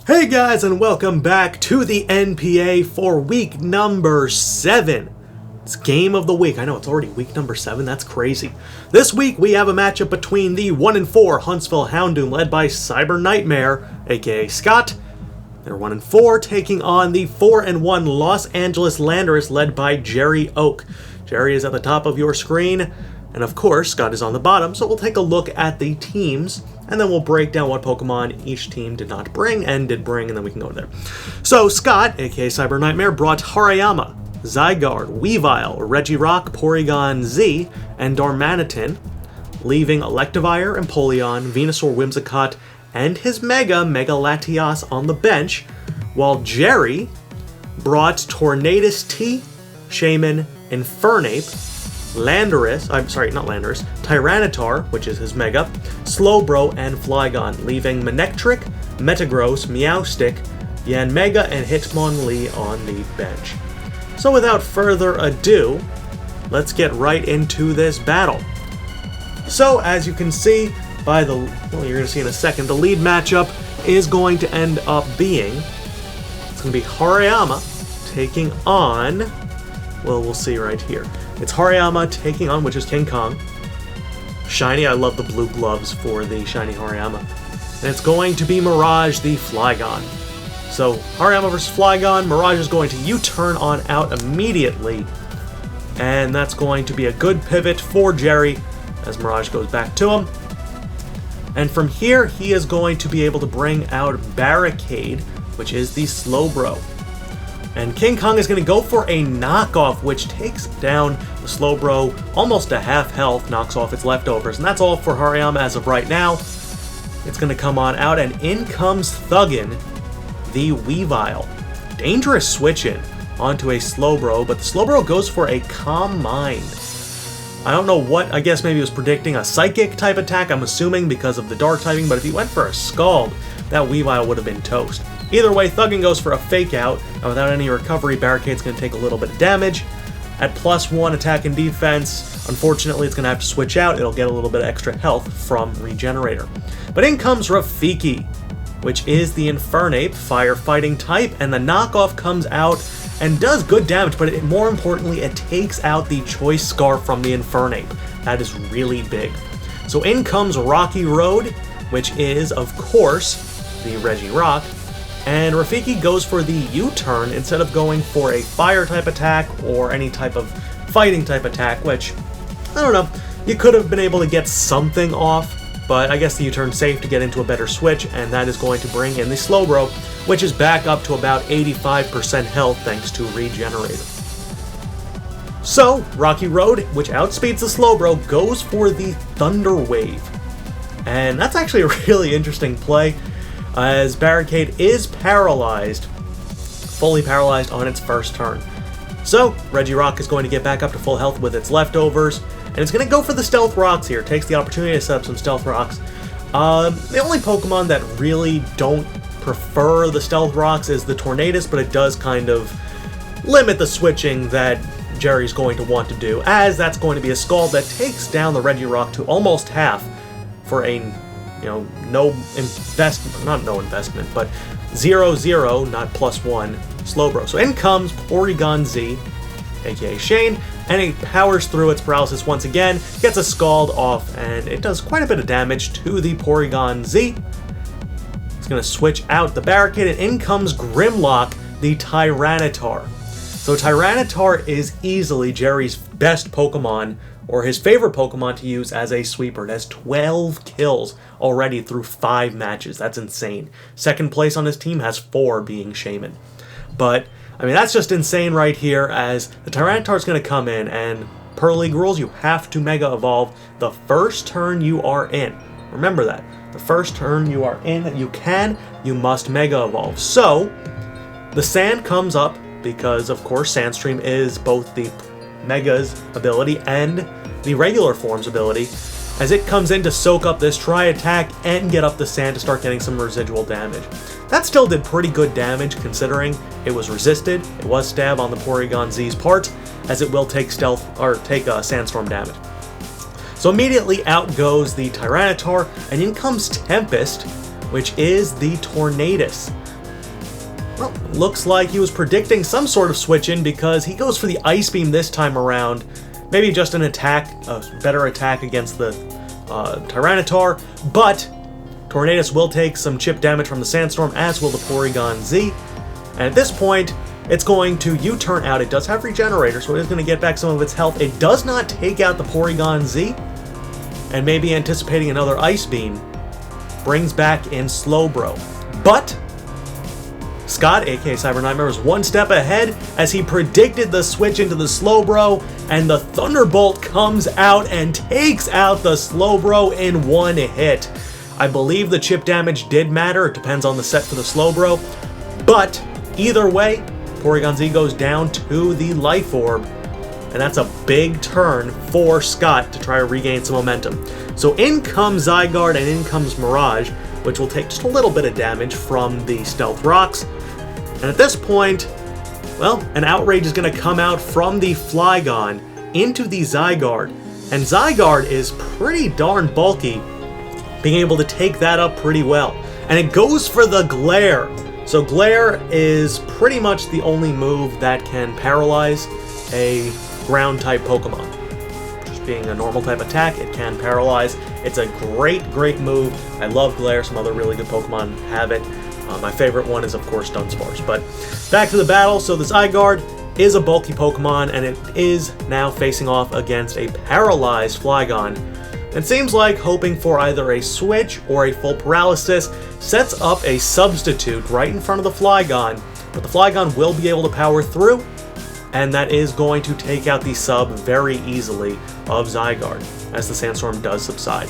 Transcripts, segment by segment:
Hey guys, and welcome back to the NPA for week number 7. It's game of the week. I know it's already week number 7. That's crazy. This week we have a matchup between the 1-4 Huntsville Houndoom led by Cyber Nightmare, aka Scott. They're 1-4 taking on the 4-1 Los Angeles Landorus led by Jerry Oak. Jerry is at the top of your screen, and of course Scott is on the bottom. So we'll take a look at the teams, and then we'll break down what Pokemon each team did not bring and did bring, and then we can go there. So Scott, aka Cyber Nightmare, brought Hariyama, Zygarde, Weavile, Regirock, Porygon Z, and Darmanitan, leaving Electivire, Empoleon, Venusaur, Whimsicott, and his Mega Latias on the bench, while Jerry brought Tornadus T, Shaman, Infernape, Tyranitar, which is his Mega, Slowbro, and Flygon, leaving Manectric, Metagross, Meowstic, Yanmega, and Hitmonlee on the bench. So without further ado, let's get right into this battle. So as you can see by the, well, you're going to see in a second, the lead matchup is going to end up being, it's going to be Hariyama taking on, well, we'll see right here. It's Hariyama taking on, which is King Kong. Shiny, I love the blue gloves for the shiny Hariyama. And it's going to be Mirage, the Flygon. So, Hariyama versus Flygon. Mirage is going to U-turn on out immediately. And that's going to be a good pivot for Jerry as Mirage goes back to him. And from here, he is going to be able to bring out Barricade, which is the Slowbro. And King Kong is going to go for a knockoff, which takes down the Slowbro almost to half health, knocks off its leftovers. And that's all for Hariyama as of right now. It's going to come on out, and in comes Thuggin, the Weavile. Dangerous switch-in onto a Slowbro, but the Slowbro goes for a Calm Mind. I don't know what, I guess maybe it was predicting a Psychic type attack, I'm assuming, because of the Dark typing, but if he went for a Scald, that Weavile would have been toast. Either way, Thuggin goes for a Fake Out, and without any recovery, Barricade's going to take a little bit of damage. At +1 attack and defense, unfortunately, it's going to have to switch out. It'll get a little bit of extra health from Regenerator. But in comes Rafiki, which is the Infernape, Firefighting type, and the knockoff comes out and does good damage, but more importantly, it takes out the Choice Scarf from the Infernape. That is really big. So in comes Rocky Road, which is, of course, the Regirock. And Rafiki goes for the U-turn instead of going for a fire-type attack or any type of fighting-type attack, which, I don't know, you could have been able to get something off, but I guess the U-turn's safe to get into a better switch, and that is going to bring in the Slowbro, which is back up to about 85% health thanks to Regenerator. So, Rocky Road, which outspeeds the Slowbro, goes for the Thunder Wave. And that's actually a really interesting play, as Barricade is paralyzed, fully paralyzed on its first turn. So, Regirock is going to get back up to full health with its leftovers, and it's going to go for the Stealth Rocks here. It takes the opportunity to set up some Stealth Rocks. The only Pokemon that really don't prefer the Stealth Rocks is the Tornadus, but it does kind of limit the switching that Jerry's going to want to do, as that's going to be a Scald that takes down the Regirock to almost half for a, no investment, not no investment, but 0-0, not +1, Slowbro. So in comes Porygon Z, aka Shane, and it powers through its paralysis once again, gets a Scald off, and it does quite a bit of damage to the Porygon Z. It's going to switch out the Barricade, and in comes Grimlock, the Tyranitar. So Tyranitar is easily Jerry's best Pokemon, or his favorite Pokemon to use as a sweeper. It has 12 kills already through 5 matches. That's insane. Second place on his team has 4, being Shaman. But, I mean, that's just insane right here, as the Tyranitar is going to come in, and per league rules, you have to Mega Evolve the first turn you are in. Remember that. The first turn you are in, you must Mega Evolve. So, the Sand comes up, because, of course, Sandstream is both the Mega's ability and the regular form's ability, as it comes in to soak up this Tri-Attack and get up the Sand to start getting some residual damage. That still did pretty good damage considering it was resisted. It was stab on the Porygon Z's part, as it will take Sandstorm damage. So immediately out goes the Tyranitar, and in comes Tempest, which is the Tornadus. Well, looks like he was predicting some sort of switch in because he goes for the Ice Beam this time around. Maybe just an attack, a better attack against the Tyranitar, but Tornadus will take some chip damage from the Sandstorm, as will the Porygon Z. And at this point, it's going to U-turn out. It does have Regenerator, so it is going to get back some of its health. It does not take out the Porygon Z, and maybe anticipating another Ice Beam, brings back in Slowbro. But Scott, aka Cyber Nightmare, was one step ahead as he predicted the switch into the Slowbro, and the Thunderbolt comes out and takes out the Slowbro in one hit. I believe the chip damage did matter. It depends on the set for the Slowbro. But either way, Porygon Z goes down to the Life Orb, and that's a big turn for Scott to try to regain some momentum. So in comes Zygarde and in comes Mirage, which will take just a little bit of damage from the Stealth Rocks. And at this point, well, an Outrage is going to come out from the Flygon into the Zygarde. And Zygarde is pretty darn bulky, being able to take that up pretty well. And it goes for the Glare. So Glare is pretty much the only move that can paralyze a ground-type Pokemon. Just being a normal type attack, it can paralyze. It's a great, great move. I love Glare. Some other really good Pokemon have it. My favorite one is, of course, Dunsparce. But back to the battle. So the Zygarde is a bulky Pokemon, and it is now facing off against a paralyzed Flygon. It seems like hoping for either a switch or a full paralysis sets up a substitute right in front of the Flygon, but the Flygon will be able to power through, and that is going to take out the sub very easily of Zygarde as the Sandstorm does subside.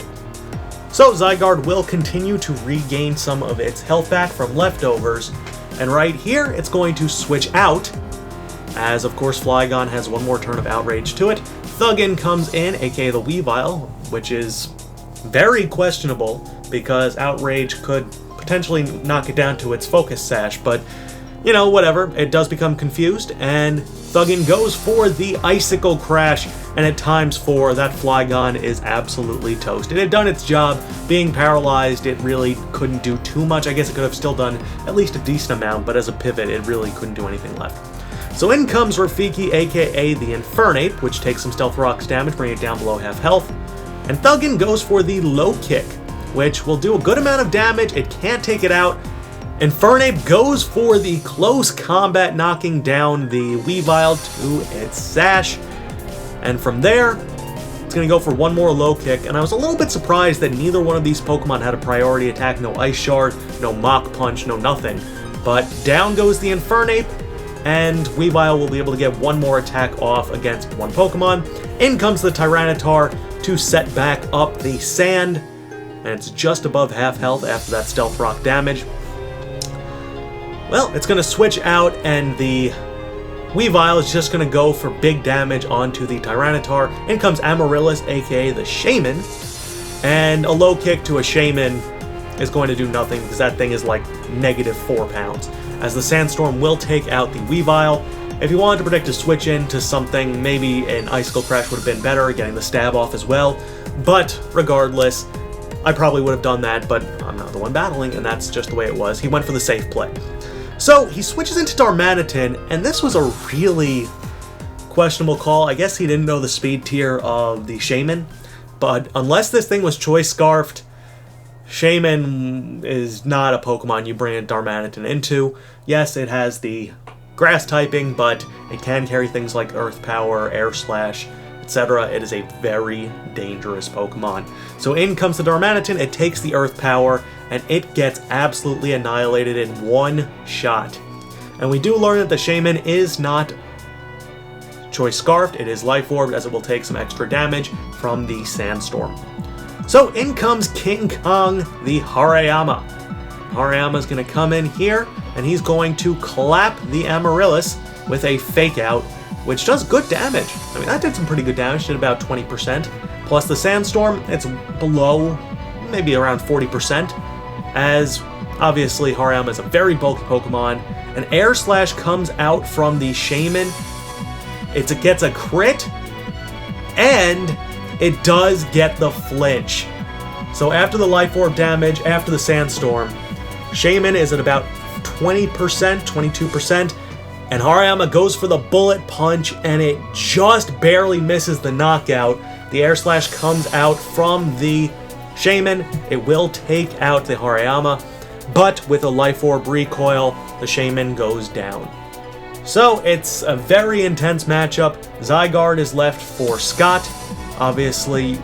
So Zygarde will continue to regain some of its health back from leftovers, and right here it's going to switch out, as of course Flygon has one more turn of Outrage to it. Thuggin comes in, aka the Weavile, which is very questionable because Outrage could potentially knock it down to its Focus Sash, but you know, whatever. It does become confused, and Thuggin goes for the Icicle Crash, and at times 4, that Flygon is absolutely toast. It had done its job. Being paralyzed, it really couldn't do too much. I guess it could have still done at least a decent amount, but as a pivot, it really couldn't do anything left. So in comes Rafiki, aka the Infernape, which takes some Stealth Rocks damage, bringing it down below half health. And Thuggin goes for the Low Kick, which will do a good amount of damage. It can't take it out. Infernape goes for the Close Combat, knocking down the Weavile to its Sash. And from there, it's going to go for one more Low Kick. And I was a little bit surprised that neither one of these Pokemon had a priority attack. No Ice Shard, no Mach Punch, no nothing. But down goes the Infernape, and Weavile will be able to get one more attack off against one Pokemon. In comes the Tyranitar to set back up the Sand, and it's just above half health after that Stealth Rock damage. Well, it's going to switch out, and the Weavile is just going to go for big damage onto the Tyranitar. In comes Amaryllis, aka the Shaman, and a Low Kick to a Shaman is going to do nothing because that thing is like -4 pounds, as the Sandstorm will take out the Weavile. If you wanted to predict a switch into something, maybe an Icicle Crash would have been better, getting the stab off as well. But regardless, I probably would have done that, but I'm not the one battling, and that's just the way it was. He went for the safe play. So he switches into Darmanitan, and this was a really questionable call. I guess he didn't know the speed tier of the Shaman, but unless this thing was Choice Scarfed, Shaman is not a Pokemon you bring a Darmanitan into. Yes, it has the grass typing, but it can carry things like Earth Power, Air Slash, etc. It is a very dangerous Pokemon. So in comes the Darmanitan, it takes the Earth Power, and it gets absolutely annihilated in one shot. And we do learn that the Shaman is not Choice Scarfed, it is Life Orbed, as it will take some extra damage from the Sandstorm. So in comes King Kong, the Hariyama. Hariyama's going to come in here, and he's going to clap the Amaryllis with a Fake Out, which does good damage. I mean, that did some pretty good damage, did about 20%. Plus the Sandstorm, it's below, maybe around 40%, as obviously Hariyama is a very bulky Pokemon. An Air Slash comes out from the Shaman. It gets a crit, and it does get the flinch. So after the Life Orb damage, after the Sandstorm, Shaman is at about 20%, 22%. And Hariyama goes for the bullet punch, and it just barely misses the knockout. The air slash comes out from the Shaman. It will take out the Hariyama, but with a life orb recoil, the Shaman goes down. So it's a very intense matchup. Zygarde is left for Scott. Obviously,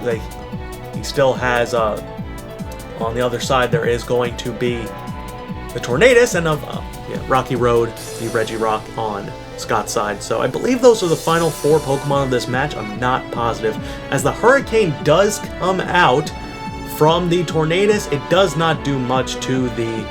he still has, on the other side, there is going to be the Tornadus and Rocky Road, the Regirock on Scott's side. So I believe those are the final 4 Pokemon of this match. I'm not positive. As the Hurricane does come out from the Tornadus, it does not do much to the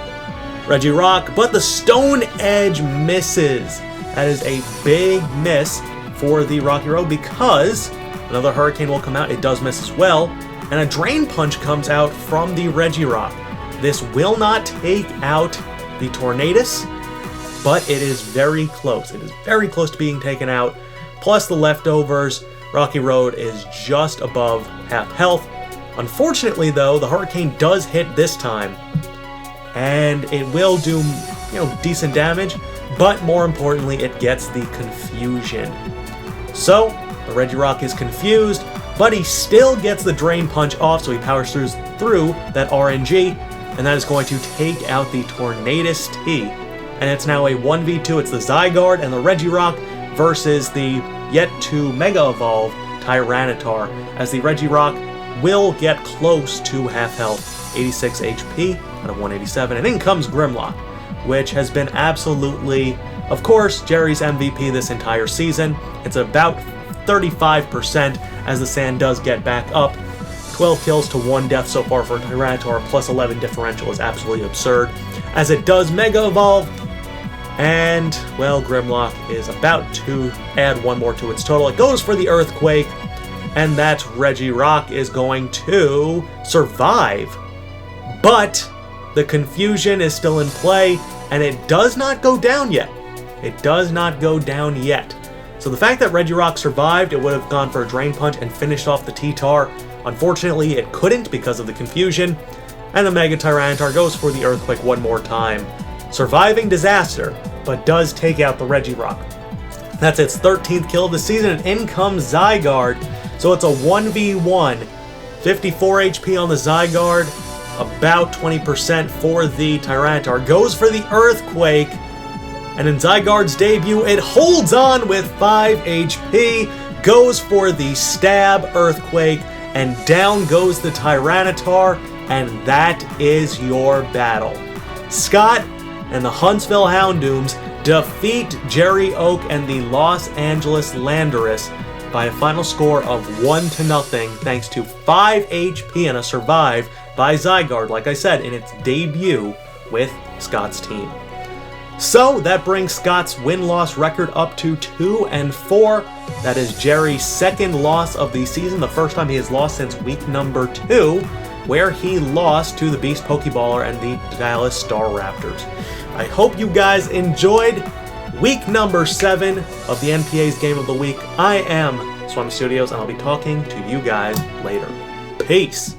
Regirock, but the Stone Edge misses. That is a big miss for the Rocky Road because another Hurricane will come out. It does miss as well. And a Drain Punch comes out from the Regirock. This will not take out the Tornadus, but it is very close. It is very close to being taken out. Plus the leftovers, Rocky Road is just above half health. Unfortunately, though, the Hurricane does hit this time, and it will do, decent damage, but more importantly, it gets the Confusion. So, the Regirock is confused, but he still gets the Drain Punch off, so he powers through that RNG, and that is going to take out the Tornadus T. And it's now a 1v2. It's the Zygarde and the Regirock versus the yet-to Mega Evolve Tyranitar, as the Regirock will get close to half health, 86 HP out of 187. And in comes Grimlock, which has been absolutely, of course, Jerry's MVP this entire season. It's about 35% as the sand does get back up. 12 kills to 1 death so far for Tyranitar, plus 11 differential is absolutely absurd, as it does Mega Evolve. And, well, Grimlock is about to add 1 more to its total. It goes for the Earthquake, and that Regirock is going to survive. But the Confusion is still in play, and it does not go down yet. It does not go down yet. So the fact that Regirock survived, it would have gone for a Drain Punch and finished off the T-Tar. Unfortunately, it couldn't because of the Confusion, and the Mega Tyranitar goes for the Earthquake 1 more time, surviving disaster, but does take out the Regirock. That's its 13th kill of the season, and in comes Zygarde. So it's a 1v1, 54 HP on the Zygarde, about 20% for the Tyranitar. Goes for the Earthquake, and in Zygarde's debut, it holds on with 5 HP, goes for the Stab Earthquake, and down goes the Tyranitar, and that is your battle. Scott and the Huntsville Houndooms defeat Jerry Oak and the Los Angeles Landorus by a final score of 1-0, thanks to 5 HP and a survive by Zygarde, like I said, in its debut with Scott's team. So that brings Scott's win-loss record up to 2-4. That is Jerry's 2nd loss of the season, the first time he has lost since week number 2, where he lost to the Beast Pokeballer and the Dallas Star Raptors. I hope you guys enjoyed week number 7 of the NPA's Game of the Week. I am Swami Studios, and I'll be talking to you guys later. Peace!